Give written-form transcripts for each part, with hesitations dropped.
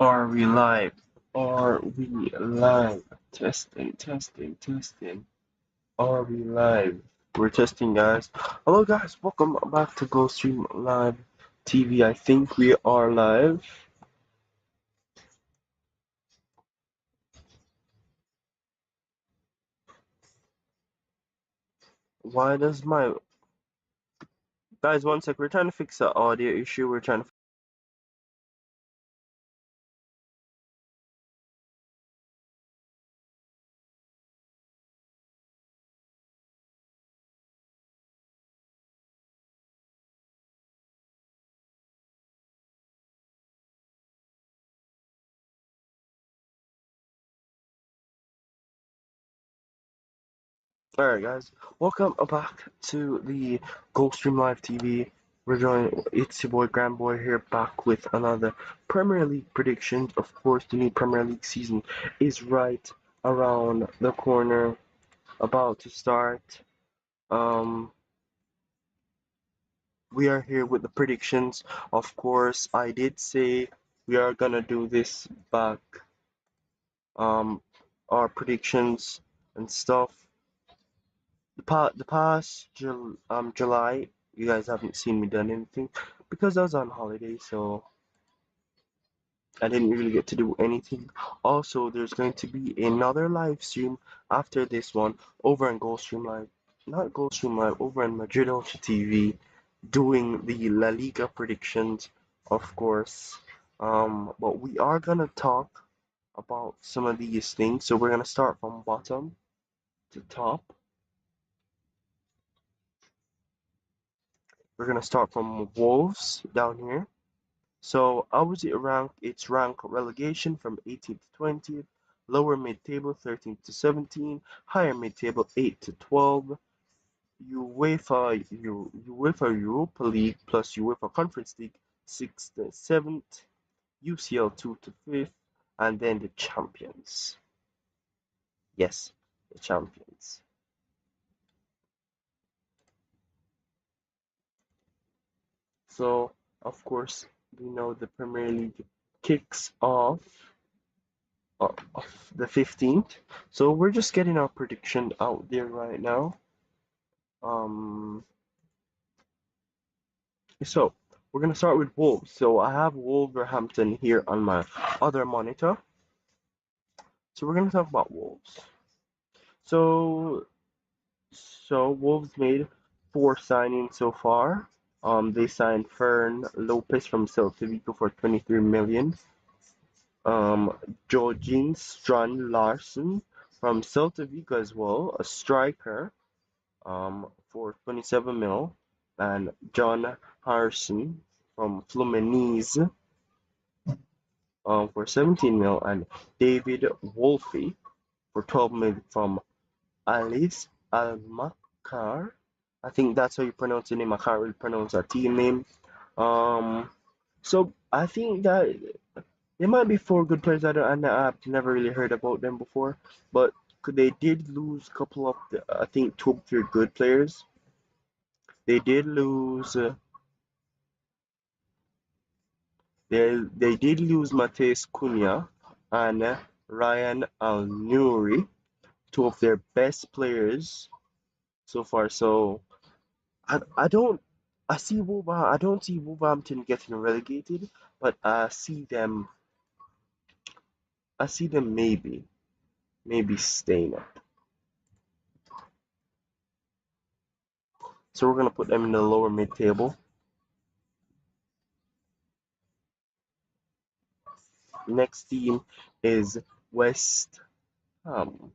Are we live? Are we live? Testing, testing, testing. Are we live? We're testing, guys. Hello, guys. Welcome back to GoalStreamLive TV. I think we are live. Why does my guys? One sec. We're trying to fix the audio issue. We're trying to. Alright, guys. Welcome back to the GoalStreamLive TV. It's your boy Grandboy here, back with another Premier League predictions. Of course, the new Premier League season is right around the corner, about to start. Um, we are here with the predictions. Of course, I did say we are gonna do this back, our predictions and stuff. The past July, you guys haven't seen me done anything because I was on holiday, so I didn't really get to do anything. Also, there's going to be another live stream after this one over on GoalStream Live, not GoalStream Live, over on Madrid Ultra TV, doing the La Liga predictions, of course. But we are gonna talk about some of these things. So we're gonna start from bottom to top. We're gonna start from Wolves down here. So how was it ranked? It's ranked relegation from 18th to 20th, lower mid-table 13th to 17, higher mid-table 8 to 12, UEFA Europa League plus UEFA Conference League 6th to 7th, UCL 2 to 5th, and then the champions. Yes, the champions. So, of course, we know the Premier League kicks off of the 15th. So we're just getting our prediction out there right now. Um, so we're gonna start with Wolves. So I have Wolverhampton here on my other monitor. So we're gonna talk about Wolves. So Wolves made 4 signings so far. They signed Fern Lopez from Celta Vigo for 23 million. Georgine Strand Larsen from Celta Vigo as well, a striker, for 27 mil, and John Harrison from Fluminense, for 17 mil, and David Wolfe for 12 mil from Alice Almakar. I think that's how you pronounce the name. I can't really pronounce our team name. Um, so I think that there might be 4 good players. I've never really heard about them before, but they did lose a couple of, I think, 2 or 3 good players. They did lose. They did lose Mateus Cunha and Ryan Al-Nouri, 2 of their best players so far. So I don't I don't see Wolverhampton getting relegated, but I see them maybe staying up. So we're gonna put them in the lower mid table. Next team is West Ham.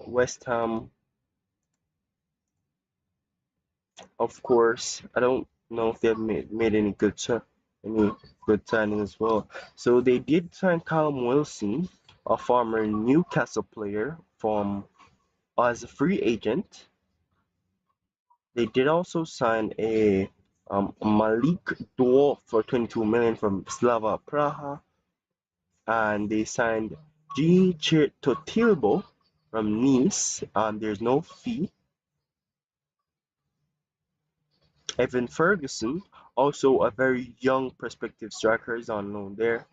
West Ham, of course. I don't know if they've made any good signing as well. So they did sign Callum Wilson, a former Newcastle player, from as a free agent. They did also sign a Malik Dwarf for 22 million from Slava Praha, and they signed G. Totilbo from Nice, and there's no fee. Evan Ferguson, Also, a very young prospective striker is on loan there.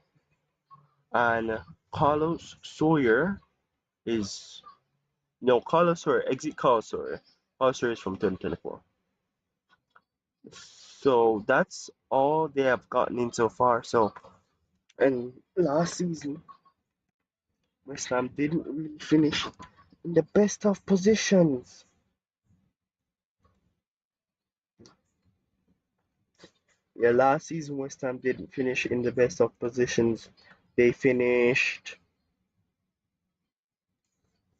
And Carlos Sawyer is no Carlos Sawyer, exit Carlos Sawyer. Carlos Sawyer is from 2024. So that's all they have gotten in so far. So, and last season, West Ham didn't really finish in the best of positions. Yeah, last season West Ham didn't finish in the best of positions. They finished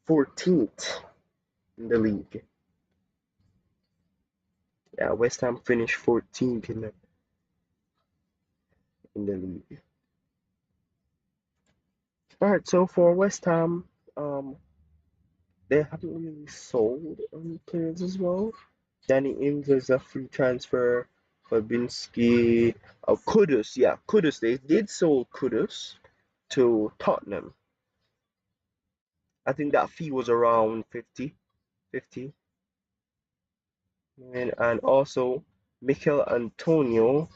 14th in the league. Yeah, West Ham finished 14th in the league. Alright, so for West Ham, they haven't really sold any players as well. Danny Ings is a free transfer. Fabinski, Kudus, yeah, Kudus. They did sold Kudus to Tottenham. I think that fee was around 50 million, and also Mikel Antonio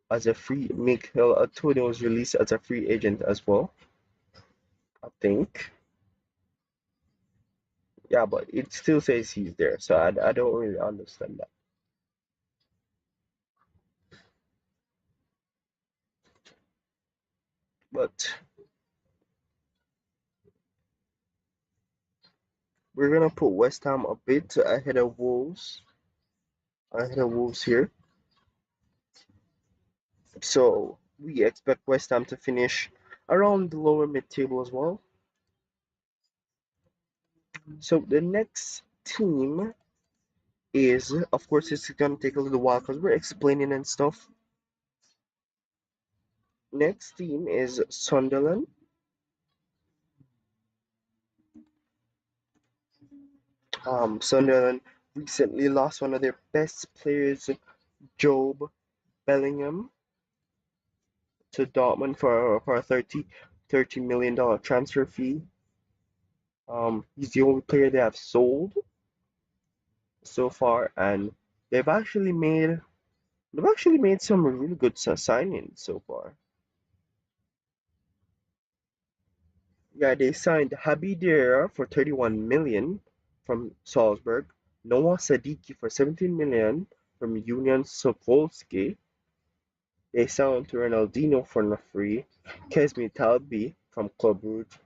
was released as a free agent as well, I think. Yeah, but it still says he's there, so I don't really understand that. But we're gonna put West Ham a bit ahead of Wolves here. So we expect West Ham to finish around the lower mid-table as well. So the next team is, of course, it's gonna take a little while because we're explaining and stuff. Next team is Sunderland. Sunderland recently lost one of their best players, Job Bellingham, to Dortmund for a $30 million transfer fee. He's the only player they have sold so far, and they've actually made they've actually made some really good signings so far. Yeah, they signed Habidera for 31 million from Salzburg, Noah Sadiki for 17 million from Union Sokolski. They signed Ronaldinho for free, Kesmi Talbi from Club Brugge,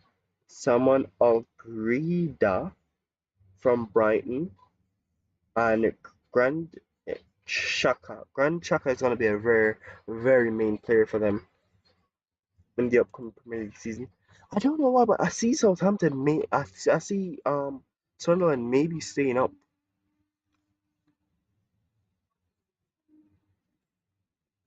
Saman Algrida from Brighton, and Grand Shaka. Grand Shaka is going to be a very, very main player for them in the upcoming Premier League season. I don't know why, but I see Southampton I see Sunderland maybe staying up.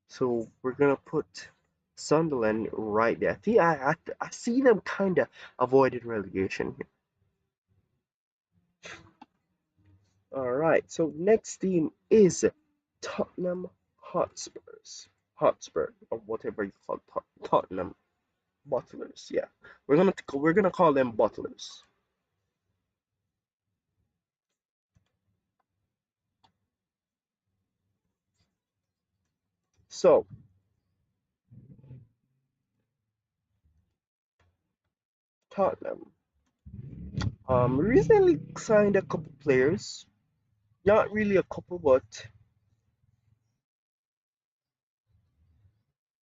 So we're gonna put Sunderland right there. I see them kinda avoided relegation here. Alright, so next team is Tottenham Hotspur, or whatever you call Tottenham Bottlers, yeah. We're gonna call them Bottlers. So Tottenham recently signed a couple players. Not really a couple, but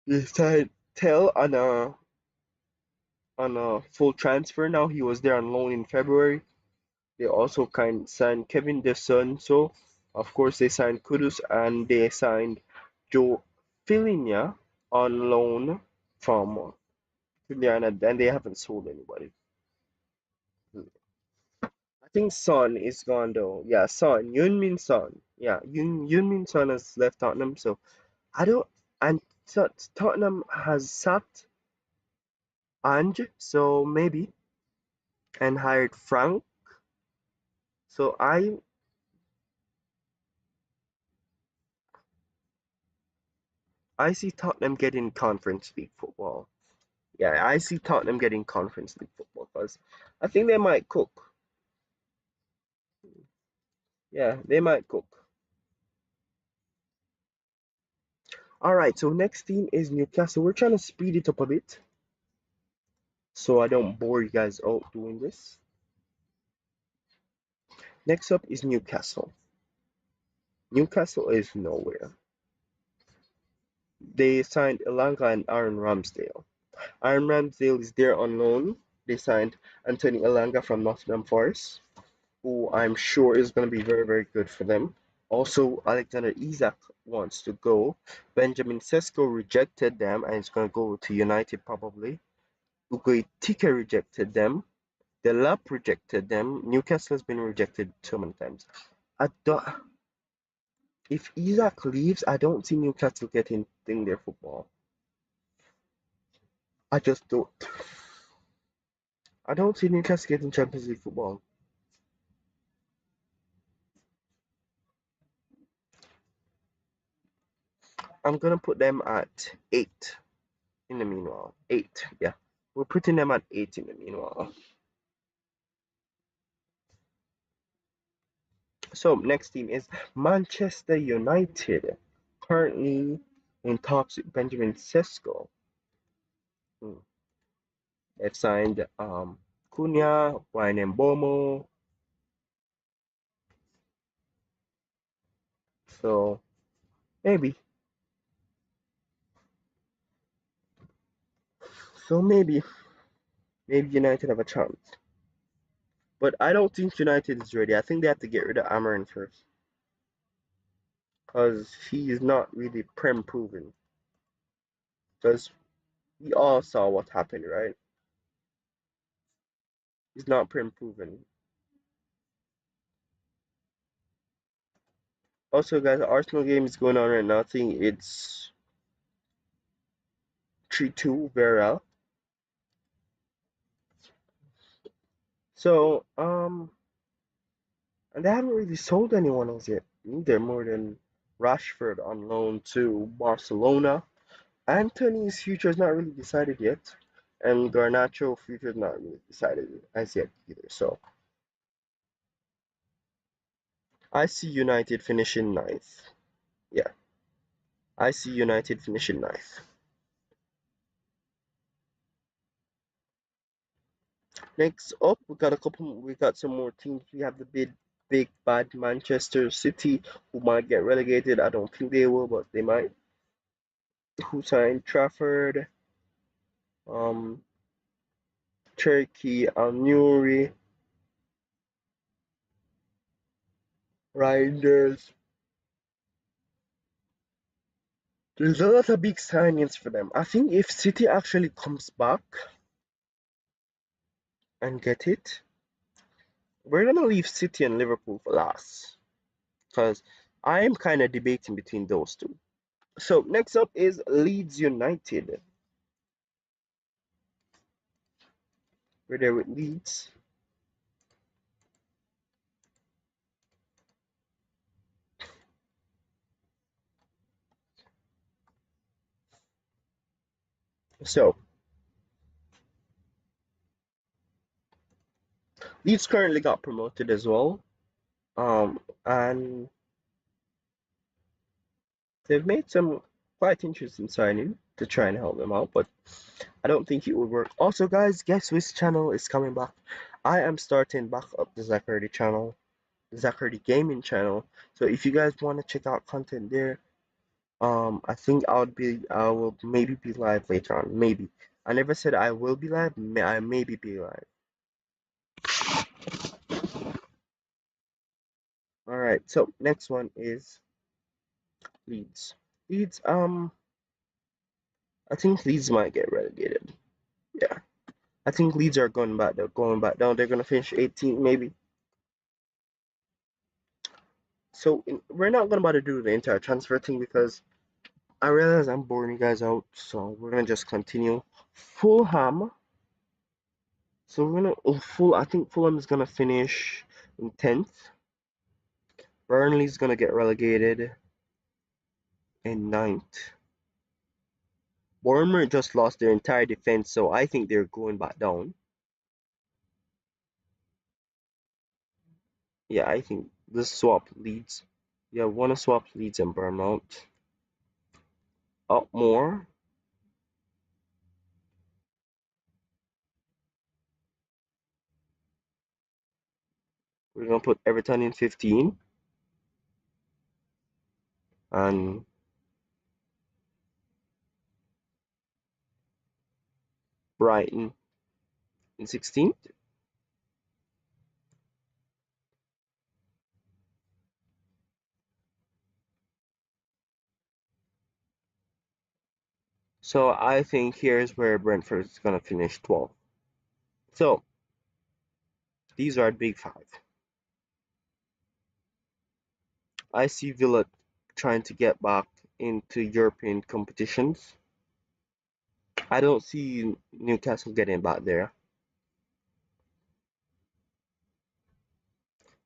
they signed Tell on a full transfer now. He was there on loan in February. They also signed Kevin De Son, so of course they signed Kudus and they signed Joe Filinia on loan from Filiana, and they haven't sold anybody. I think Son is gone though. Yeah, Son, Yunmin Son. Yeah, Yunmin Son has left Tottenham, so I don't. And Tottenham has sacked Ange, so maybe, and hired Frank. So I see Tottenham getting Conference League football. Yeah, I see Tottenham getting Conference League football because I think they might cook. Yeah, they might cook. Alright, so next team is Newcastle. We're trying to speed it up a bit so I don't bore you guys out doing this. Next up is Newcastle. Newcastle is nowhere. They signed Elanga and Aaron Ramsdale. Aaron Ramsdale is there on loan. They signed Anthony Elanga from Nottingham Forest, who I'm sure is going to be very, very good for them. Also, Alexander Isak wants to go. Benjamin Sesko rejected them and is going to go to United probably. Ugo Tike rejected them. Delap rejected them. Newcastle has been rejected so many times. I don't. If Isak leaves, I don't see Newcastle getting in their football. I just don't. I don't see Newcastle getting Champions League football. I'm gonna put them at 8 in the meanwhile. 8, yeah. We're putting them at 8 in the meanwhile. So next team is Manchester United. Currently in talks with Benjamin Sesko. Hmm. They've signed Cunha, Bomo. So maybe. So maybe United have a chance. But I don't think United is ready. I think they have to get rid of Amarin first. Because he is not really prem proven. Because we all saw what happened, right? He's not prem proven. Also, guys, the Arsenal game is going on right now. I think it's 3-2 Vera. So, and they haven't really sold anyone else yet. Neither more than Rashford on loan to Barcelona. Anthony's future is not really decided yet, and Garnacho future is not really decided as yet either. So I see United finishing ninth. Yeah, I see United finishing ninth. Next up, we got some more teams. We have the big bad Manchester City, who might get relegated. I don't think they will, but they might. Who signed Trafford, um, Turkey, Al Nuri, Reinders. There's a lot of big signings for them. I think if City actually comes back and get it, we're gonna leave City and Liverpool for last. Because I'm kind of debating between those two. So next up is Leeds United. We're there with Leeds. So Leeds currently got promoted as well. And they've made some quite interesting signing to try and help them out, but I don't think it would work. Also, guys, guess which channel is coming back? I am starting back up the Zachary channel, the Zachary Gaming channel. So if you guys want to check out content there, I think I will maybe be live later on. Maybe. I never said I will be live. I maybe be live. All right. So next one is Leeds. Leeds. I think Leeds might get relegated. Yeah. I think Leeds are going back. They're going back down. They're gonna finish 18th maybe. So we're not gonna bother to do the entire transfer thing because I realize I'm boring you guys out. So we're gonna just continue. Fulham. So we're gonna I think Fulham is gonna finish in 10th. Burnley's gonna get relegated in 9th. Bournemouth just lost their entire defense, so I think they're going back down. Yeah, I think this swap Leeds. Yeah, wanna swap Leeds and Bournemouth. up more. We're gonna put Everton in 15 and Brighton in 16th. So I think here's where Brentford is gonna finish 12th. So these are big five. I see Villa trying to get back into European competitions. I don't see Newcastle getting back there.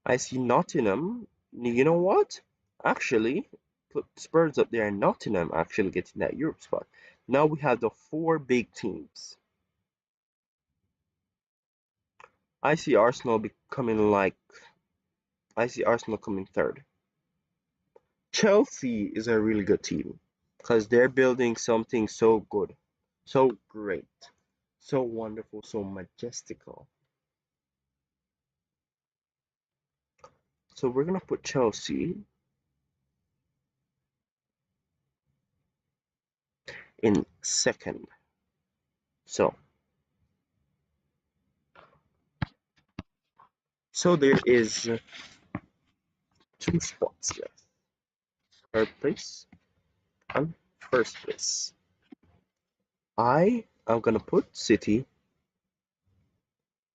I see Nottingham. You know what? Actually, put Spurs up there and Nottingham actually getting that Europe spot. Now we have the four big teams. I see Arsenal becoming like I see Arsenal coming third. Chelsea is a really good team because they're building something so good, so great, so wonderful, so majestical. So we're gonna put Chelsea in second. So so there is two spots left. Third place and first place. I am gonna put City.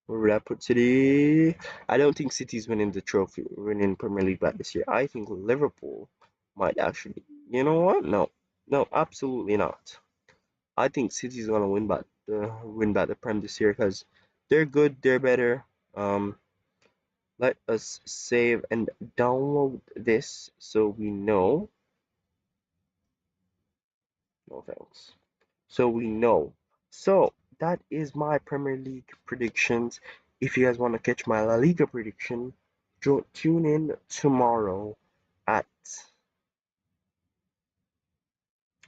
Where would I put City? I don't think City's winning the trophy, winning Premier League back this year. I think Liverpool might actually. You know what? No, no, absolutely not. I think City's gonna win back the Prem this year because they're good, they're better. Let us save and download this so we know. No thanks. So we know. So that is my Premier League predictions. If you guys want to catch my La Liga prediction, tune in tomorrow at.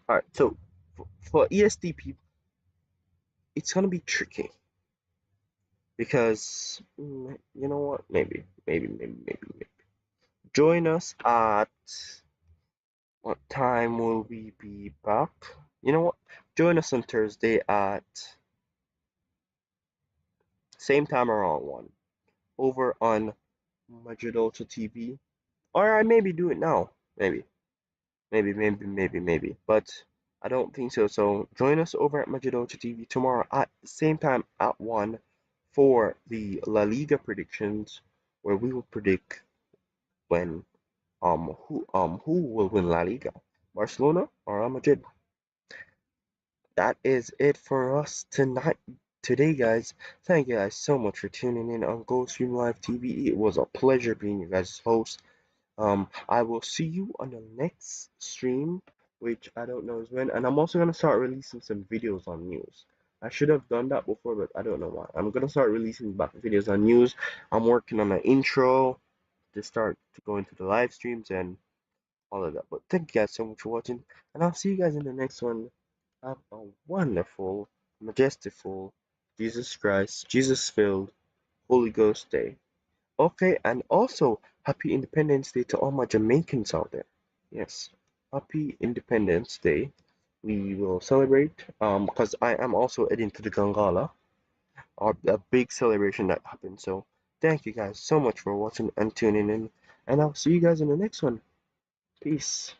Alright, so for ESTP, it's gonna be tricky because you know what? Maybe. Join us at what time will we be back? You know what? Join us on Thursday at same time around 1 over on Madrid Ultra TV. Or I maybe do it now. Maybe. But I don't think so. So join us over at Madrid Ultra TV tomorrow at the same time at 1 for the La Liga predictions where we will predict when who will win La Liga. Barcelona or Real Madrid. That is it for us today, guys. Thank you guys so much for tuning in on GoalStreamLive TV. It was a pleasure being your guys' host. I will see you on the next stream, which I don't know is when, and I'm also gonna start releasing some videos on news. I should have done that before, but I don't know why. I'm gonna start releasing back videos on news. I'm working on an intro to start to go into the live streams and all of that. But thank you guys so much for watching, and I'll see you guys in the next one. Have a wonderful, majestiful, Jesus Christ, Jesus filled, Holy Ghost day. Okay, and also happy Independence Day to all my Jamaicans out there. Yes, happy Independence Day. We will celebrate because I am also heading to the Gangala, a big celebration that happened. So thank you guys so much for watching and tuning in, and I'll see you guys in the next one. Peace.